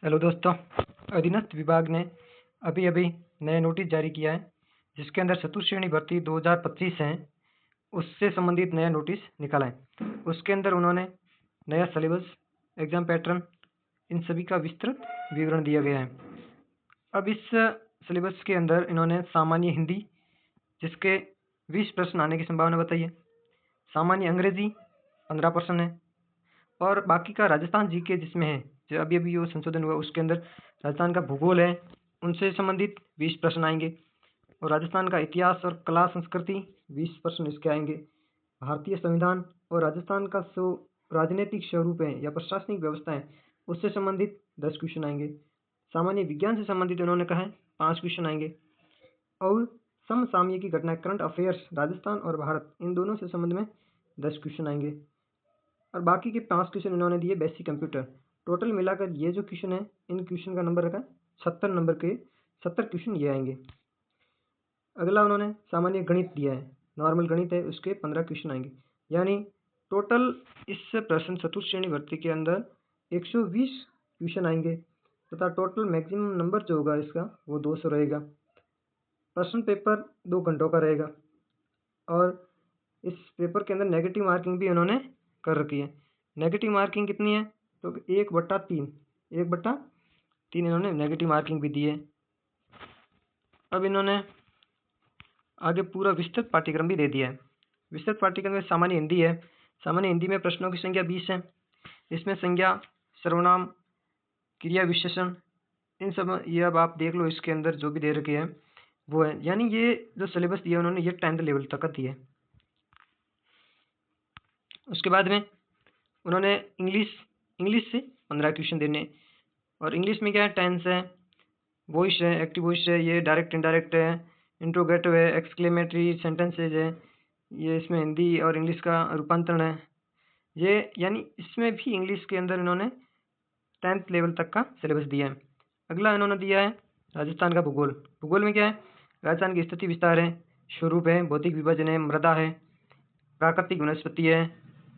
Hello दोस्तों, अधीनस्थ विभाग ने अभी अभी नया नोटिस जारी किया है जिसके अंदर चतुश्रेणी भर्ती 2025 है उससे संबंधित नया नोटिस निकाला है। उसके अंदर उन्होंने नया सिलेबस, एग्जाम पैटर्न, इन सभी का विस्तृत विवरण दिया गया है। अब इस सिलेबस के अंदर इन्होंने सामान्य हिंदी, जिसके 20 प्रश्न आने की संभावना बताई है, सामान्य अंग्रेजी 15 प्रश्न है, और बाकी का राजस्थान जीके जिसमें है, जो अभी अभी वो संशोधन हुआ उसके अंदर राजस्थान का भूगोल है, उनसे संबंधित 20 प्रश्न आएंगे, और राजस्थान का इतिहास और कला संस्कृति 20 प्रश्न इसके आएंगे। भारतीय संविधान और राजस्थान का जो राजनीतिक स्वरूप है या प्रशासनिक व्यवस्था है उससे संबंधित 10 क्वेश्चन आएंगे। सामान्य विज्ञान से संबंधित उन्होंने कहा है 5 क्वेश्चन आएंगे, और समसामयिक घटनाएं, करंट अफेयर्स, राजस्थान और भारत, इन दोनों से संबंध में 10 क्वेश्चन आएंगे, और बाकी के 5 क्वेश्चन इन्होंने दिए बेसिक कंप्यूटर। टोटल मिलाकर ये जो क्वेश्चन है, इन क्वेश्चन का नंबर रखा 70 नंबर के 70 क्वेश्चन ये आएंगे। अगला उन्होंने सामान्य गणित दिया है, नॉर्मल गणित है, उसके 15 क्वेश्चन आएंगे। यानी टोटल इस प्रश्न चतुश्रेणी भर्ती के अंदर 120 क्वेश्चन आएंगे, तथा टोटल मैक्सिमम नंबर जो होगा इसका वो 200 रहेगा। प्रश्न पेपर 2 घंटों का रहेगा, और इस पेपर के अंदर नेगेटिव मार्किंग भी उन्होंने कर रखी है। नेगेटिव मार्किंग कितनी है? तो 1/3 इन्होंने नेगेटिव मार्किंग भी दी है। अब इन्होंने आगे पूरा विस्तृत पाठ्यक्रम भी दे दिया है। विस्तृत पाठ्यक्रम में सामान्य हिंदी है। सामान्य हिंदी में प्रश्नों की संख्या 20 है। इसमें संज्ञा, सर्वनाम, क्रिया विशेषण, इन सब ये अब आप देख लो, इसके अंदर जो भी दे रखे हैं वो है। यानी ये जो सिलेबस दिया उन्होंने, ये 10th लेवल तक का दिया है। उसके बाद में उन्होंने इंग्लिश से 15 क्वेश्चन देने, और इंग्लिश में क्या है, टेंस है, वॉइस है, एक्टिव वॉइस है, ये डायरेक्ट इनडायरेक्ट है, इंट्रोगेटिव है, एक्सक्लेमेटरी सेंटेंसेज है, ये इसमें हिंदी और इंग्लिश का रूपांतरण है ये। यानी इसमें भी इंग्लिश के अंदर इन्होंने 10th लेवल तक का सिलेबस दिया है। अगला इन्होंने दिया है राजस्थान का भूगोल। भूगोल में क्या है, राजस्थान की स्थिति विस्तार है, स्वरूप है, भौतिक विभाजन है, मृदा है, प्राकृतिक वनस्पति है,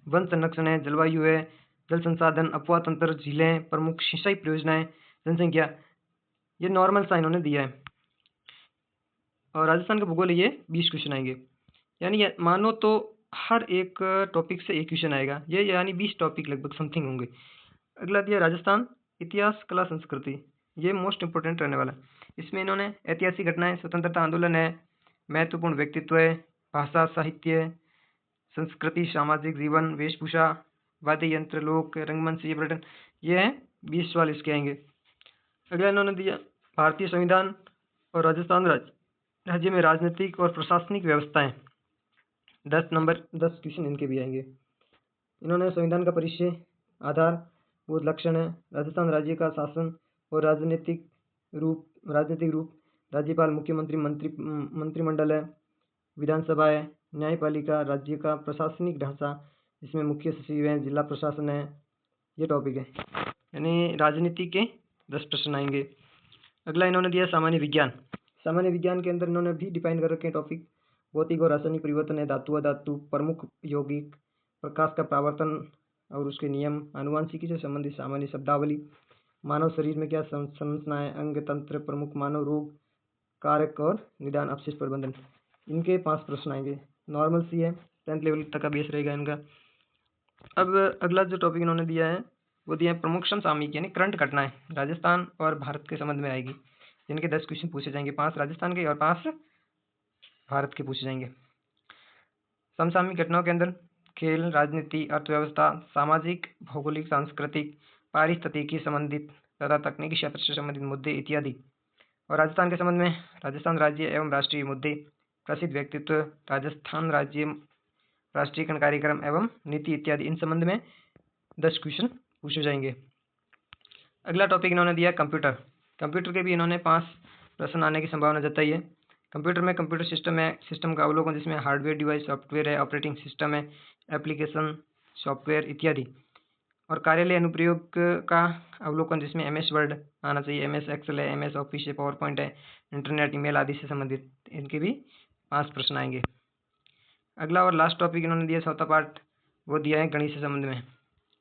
वन संरक्षण है, जलवायु है, जल संसाधन, अपवाह तंत्र, झीलें, प्रमुख सिंचाई परियोजनाएं, जनसंख्या, ये नॉर्मल सा इन्होंने दिया है। और राजस्थान का भूगोल ये 20 क्वेश्चन आएंगे। यानी मानो तो हर एक टॉपिक से एक क्वेश्चन आएगा, ये यानी 20 टॉपिक लगभग समथिंग होंगे। अगला दिया राजस्थान इतिहास, कला, संस्कृति, ये मोस्ट इंपोर्टेंट रहने वाला है। इसमें इन्होंने ऐतिहासिक घटनाएं, स्वतंत्रता आंदोलन है, महत्वपूर्ण व्यक्तित्व है, भाषा, साहित्य, संस्कृति, सामाजिक जीवन, वेशभूषा, वाद्य यंत्र, लोक, रंगमंच, ये पर्यटन, ये है 20 सवाल इसके आएंगे। अगला इन्होंने दिया भारतीय संविधान और राजस्थान राज्य में राजनीतिक और प्रशासनिक व्यवस्थाएं, 10 क्वेश्चन इनके भी आएंगे। इन्होंने संविधान का परिचय, आधारभूत लक्षण है, राजस्थान राज्य का शासन और राजनीतिक रूप, राज्यपाल, मुख्यमंत्री, मंत्रिमंडल है, विधानसभा है, न्यायपालिका, राज्य का प्रशासनिक ढांचा, जिसमें मुख्य सचिव है, जिला प्रशासन है, ये टॉपिक है। यानी राजनीति के 10 प्रश्न आएंगे। अगला इन्होंने दिया सामान्य विज्ञान। सामान्य विज्ञान के अंदर इन्होंने भी डिफाइन कर रखे हैं टॉपिक, भौतिक और रासायनिक परिवर्तन है, धातु अधातु, प्रमुख यौगिक, प्रकाश का परावर्तन और उसके नियम, आनुवांशिकी से संबंधित सामान्य शब्दावली, मानव शरीर में क्या संरचना है, अंग तंत्र, प्रमुख मानव रोग, कारक और निदान, अपशिष्ट प्रबंधन, इनके 5 प्रश्न आएंगे। नॉर्मल सी है, 10th लेवल तक का बेस रहेगा इनका। अब अगला जो टॉपिक इन्होंने दिया है वो दिया है प्रमुख समसामयिक, यानी करंट घटनाएं, राजस्थान और भारत के संबंध में आएगी, जिनके 10 क्वेश्चन पूछे जाएंगे, 5 राजस्थान के और 5 भारत के पूछे जाएंगे। समसामयिक घटनाओं के अंदर खेल, राजनीति, अर्थव्यवस्था, सामाजिक, भौगोलिक, सांस्कृतिक, पारिस्थितिकी संबंधित तथा तकनीकी क्षेत्र से संबंधित मुद्दे इत्यादि। और राजस्थान के संबंध में राजस्थान राज्य एवं राष्ट्रीय मुद्दे, प्रसिद्ध व्यक्तित्व, राजस्थान राज्य राष्ट्रीयकरण कार्यक्रम एवं नीति इत्यादि, इन संबंध में 10 क्वेश्चन पूछे जाएंगे। अगला टॉपिक इन्होंने दिया कंप्यूटर। कंप्यूटर के भी इन्होंने 5 प्रश्न आने की संभावना जताई है। कंप्यूटर में कंप्यूटर सिस्टम है, सिस्टम का अवलोकन, जिसमें हार्डवेयर डिवाइस, सॉफ्टवेयर है, ऑपरेटिंग सिस्टम है, एप्लीकेशन, सॉफ्टवेयर इत्यादि। और कार्यालय अनुप्रयोग का अवलोकन, जिसमें MS वर्ड आना चाहिए, MS एक्सेल है, MS ऑफिस है, पावर पॉइंट है, इंटरनेट, ईमेल आदि से संबंधित, इनके भी 5 प्रश्न आएंगे। अगला और लास्ट टॉपिक इन्होंने दिया, चौथा पार्ट, वो दिया है गणित से संबंध में।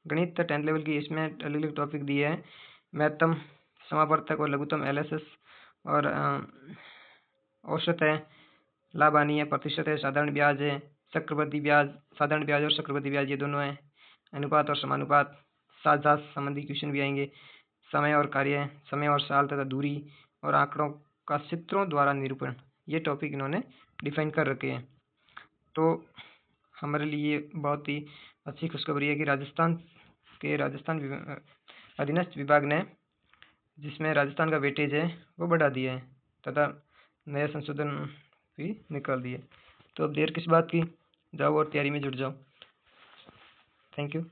गणित 10th लेवल की, इसमें अलग अलग टॉपिक दिए हैं, महत्तम समावर्तक और लघुत्तम LSS और औसत है, लाभ हानि है, प्रतिशत है, साधारण ब्याज है, चक्रवृद्धि ब्याज, साधारण ब्याज और चक्रवृद्धि ब्याज ये दोनों है, अनुपात और समानुपात, साझा संबंधी क्वेश्चन भी आएंगे, समय और कार्य, समय और साल तथा दूरी और आंकड़ों का चित्रों द्वारा निरूपण, ये टॉपिक इन्होंने डिफाइन कर रखे हैं। तो हमारे लिए बहुत ही अच्छी खुशखबरी है कि राजस्थान अधीनस्थ विभाग ने, जिसमें राजस्थान का वेटेज है, वो बढ़ा दिया है तथा नया संशोधन भी निकाल दिए। तो अब देर किस बात की, जाओ और तैयारी में जुट जाओ। Thank you.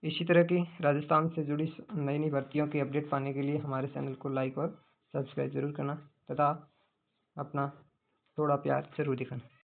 इसी तरह की राजस्थान से जुड़ी नई नई भर्तियों की अपडेट पाने के लिए हमारे चैनल को लाइक और सब्सक्राइब जरूर करना तथा अपना थोड़ा प्यार जरूर दिखाना।